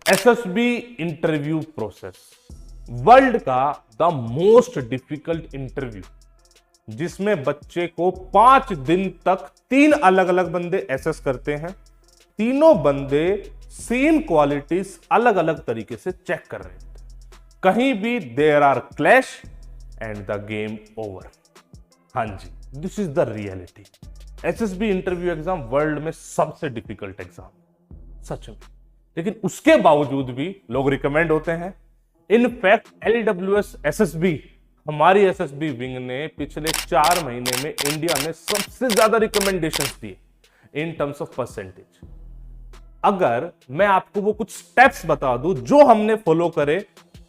SSB interview process world का the most difficult interview, जिसमें बच्चे को 5 दिन तक 3 अलग अलग बंदे एसेस करते हैं। तीनों बंदे सेम क्वालिटीज अलग अलग तरीके से चेक कर रहे हैं। कहीं भी there are clash and the game over. हाँ जी, this is the reality. SSB interview exam world में सबसे डिफिकल्ट एग्जाम, सच में। लेकिन उसके बावजूद भी लोग रिकमेंड होते हैं। इनफैक्ट एलडब्ल्यूएस एसएसबी, हमारी एसएसबी विंग ने पिछले 4 महीने में इंडिया में सबसे ज्यादा रिकमेंडेशंस दिए इन टर्म्स ऑफ परसेंटेज। अगर मैं आपको वो कुछ स्टेप्स बता दूं जो हमने फॉलो करे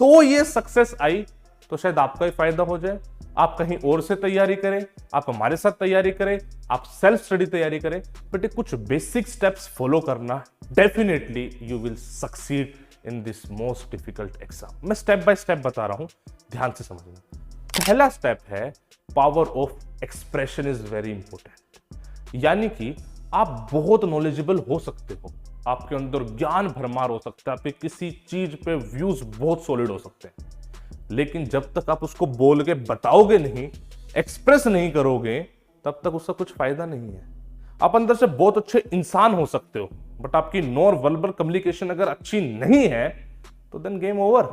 तो ये सक्सेस आई, तो शायद आपका ही फायदा हो जाए। आप कहीं और से तैयारी करें, आप हमारे साथ तैयारी करें, आप सेल्फ स्टडी तैयारी करें, बट ये कुछ बेसिक स्टेप्स फॉलो करना, definitely you will succeed in this most difficult exam. मैं स्टेप बाय स्टेप बता रहा हूं, ध्यान से समझना। पहला स्टेप है power of expression is very important. यानी कि आप बहुत नॉलेजेबल हो सकते हो, आपके अंदर ज्ञान भरमार हो सकता है, आपके किसी चीज पे व्यूज बहुत सॉलिड हो सकते हैं, लेकिन जब तक आप उसको बोल के बताओगे नहीं, एक्सप्रेस नहीं करोगे, तब तक उसका कुछ फायदा नहीं है। आप अंदर से बहुत अच्छे इंसान हो सकते हो, बट आपकी नॉन वर्बल कम्युनिकेशन अगर अच्छी नहीं है तो देन गेम ओवर।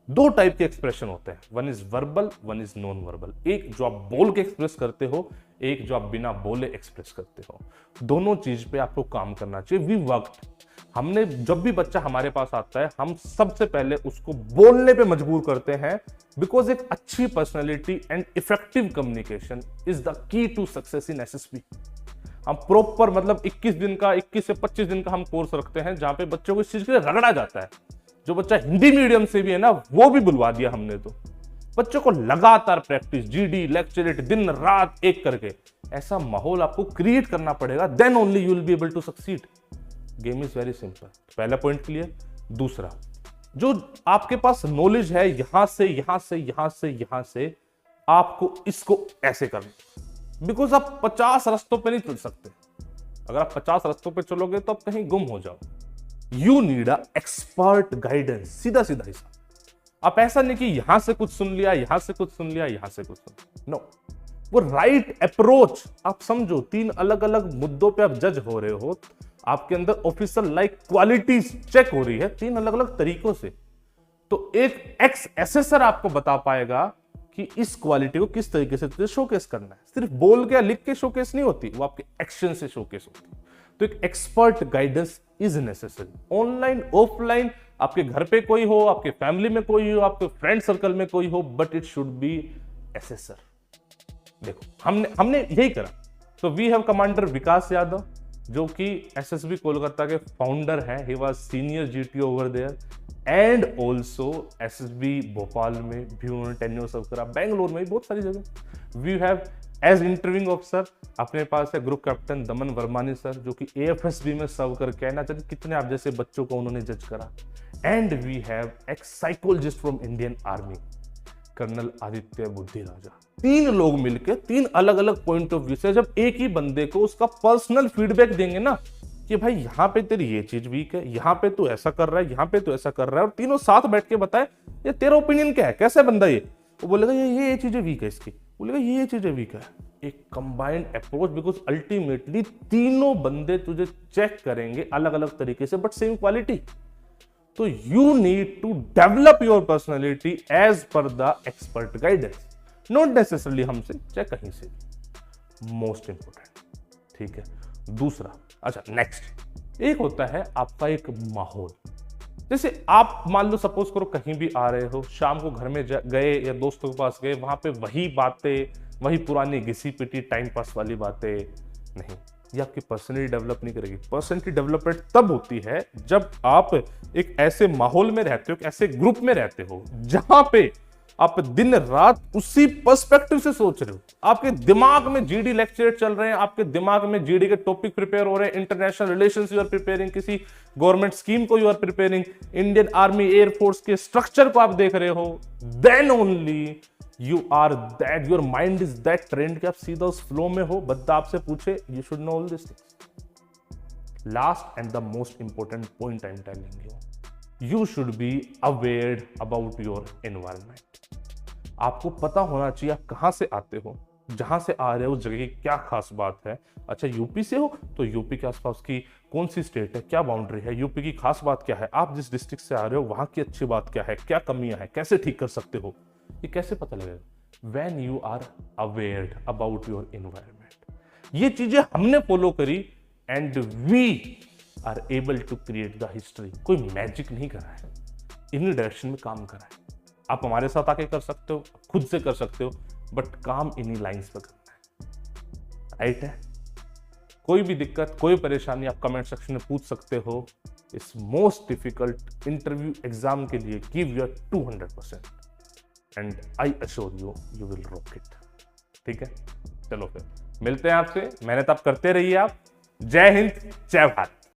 2 टाइप के एक्सप्रेशन होते हैं, one is verbal, one is non verbal. एक जो आप बोल के एक्सप्रेस करते हो, एक जो आप बिना बोले एक्सप्रेस करते हो। दोनों चीज पे आपको काम करना चाहिए। We worked. हमने जब भी बच्चा हमारे पास आता है, हम सबसे पहले उसको बोलने पे मजबूर करते हैं, बिकॉज एक अच्छी personality and effective communication is the key to success in SSB. हम प्रॉपर मतलब 21 दिन का 21 से 25 दिन का हम कोर्स रखते हैं, जहां पे बच्चों को इस चीज के लिए रगड़ा जाता है। जो बच्चा हिंदी मीडियम से भी है ना, वो भी बुलवा दिया हमने। तो बच्चों को लगातार प्रैक्टिस, जीडी, लेक्चरेट, दिन रात एक करके ऐसा माहौल आपको क्रिएट करना पड़ेगा, then only you will be able to succeed. Game is very simple. पहला पॉइंट क्लियर। दूसरा, जो आपके पास नॉलेज है, यहां से यहां से यहां से यहां से, आपको इसको ऐसे करना, बिकॉज आप 50 रास्तों पे नहीं चल सकते। अगर आप 50 रास्तों पे चलोगे तो आप कहीं गुम हो जाओ। You need a expert guidance. सीधा सीधा हिसाब। आप ऐसा नहीं कि यहां से कुछ सुन लिया, यहां से कुछ सुन लिया, यहां से कुछ सुन, नो। वो राइट अप्रोच आप समझो। 3 अलग अलग मुद्दों पे आप जज हो रहे हो, आपके अंदर ऑफिसर लाइक क्वालिटीज चेक हो रही है 3 अलग अलग तरीकों से। तो एक एक्स एसेसर आपको बता पाएगा कि इस क्वालिटी को किस तरीके से तुझे शोकेस करना है। सिर्फ बोल के या लिख के शोकेस नहीं होती, वो आपके एक्शन से शोकेस होती है। तो एक expert guidance is necessary. Online, offline, आपके घर पे कोई हो, आपके फैमिली में कोई हो, आपके फ्रेंड सर्कल में कोई हो, but it should be assessor. देखो हमने यही करा। तो we have commander Vikas Yadav, जो कि एसएसबी कोलकाता के फाउंडर हैं। He was senior GTO over there and also SSB Bhopal में भी उन्होंने टेन्योर सर्व करा, बेंगलोर में भी, बहुत सारी जगह। We have as interviewing officer अपने पास है ग्रुप कैप्टन दमन वर्मानी सर, जो कि एएफएसबी में सर्व करके है ना, चाहिए कितने आप जैसे बच्चों को उन्होंने जज करा। And we have ex psychologist from Indian army, colonel Aditya Buddhi Raja. 3 लोग मिलकर 3 अलग अलग पॉइंट ऑफ व्यू से जब एक ही बंदे को उसका पर्सनल फीडबैक देंगे ना, कि भाई यहाँ पे तेरी ये चीज वीक है, यहाँ पे तू ऐसा कर रहा है, यहाँ पे तू ऐसा कर रहा है, और तीनों साथ बैठ के बताए ये तेरा ओपिनियन क्या है, कैसा बंदा ये। वो बोलेगा ये चीजें वीक है इसकी, बोलेगा ये चीजें वीक है। एक कंबाइंड अप्रोच, बिकॉज अल्टीमेटली तीनों बंदे तुझे चेक करेंगे अलग अलग तरीके से, बट सेम क्वालिटी। तो you need to develop your personality as per the expert guidance, not necessarily हमसे चाहे कहीं से। मोस्ट इंपोर्टेंट, ठीक है। दूसरा, अच्छा नेक्स्ट, एक होता है आपका एक माहौल। जैसे आप मान लो सपोज करो कहीं भी आ रहे हो, शाम को घर में गए या दोस्तों के पास गए, वहां पे वही बातें, वही पुरानी घिसी पिटी टाइम पास वाली बातें नहीं, ये आपकी पर्सनैलिटी डेवलप नहीं करेगी। पर्सनैलिटी डेवलपमेंट तब होती है जब आप एक ऐसे माहौल में रहते हो, एक ऐसे ग्रुप में रहते हो जहां पे आप दिन रात उसी पर्सपेक्टिव से सोच रहे हो। आपके दिमाग में जीडी लेक्चर चल रहे हैं, आपके दिमाग में जीडी के टॉपिक प्रिपेयर हो रहे हैं, international relations you are preparing, किसी गवर्नमेंट स्कीम को you are preparing, Indian army air force के स्ट्रक्चर को आप देख रहे हो, then only you are that, your mind is that trend कि आप सीधा उस फ्लो में हो। बंदा आपसे पूछे, you should know all this things. Last and the most important point I am telling you, you should be aware about your environment. आपको पता होना चाहिए आप कहां से आते हो, जहां से आ रहे हो उस जगह की क्या खास बात है। अच्छा यूपी से हो तो यूपी के आसपास की कौन सी स्टेट है, क्या बाउंड्री है, यूपी की खास बात क्या है, आप जिस डिस्ट्रिक्ट से आ रहे हो वहां की अच्छी बात क्या है, क्या कमियां हैं, कैसे ठीक कर सकते हो, ये कैसे पता लगेगा? When you are aware about your environment. ये चीजें हमने फॉलो करी and we are able to create the history. कोई मैजिक नहीं करा है, इन्हीं डायरेक्शन में काम करा है। आप हमारे साथ आके कर सकते हो, खुद से कर सकते हो, बट काम इन्हीं लाइंस पे करना है। राइट है? कोई भी दिक्कत, कोई परेशानी आप कमेंट सेक्शन में पूछ सकते हो। इस मोस्ट डिफिकल्ट इंटरव्यू एग्जाम के लिए give your 200% and I assure you you will rock it. ठीक है, चलो फिर मिलते हैं आपसे। मेहनत आप करते रहिए आप। जय हिंद, जय भारत।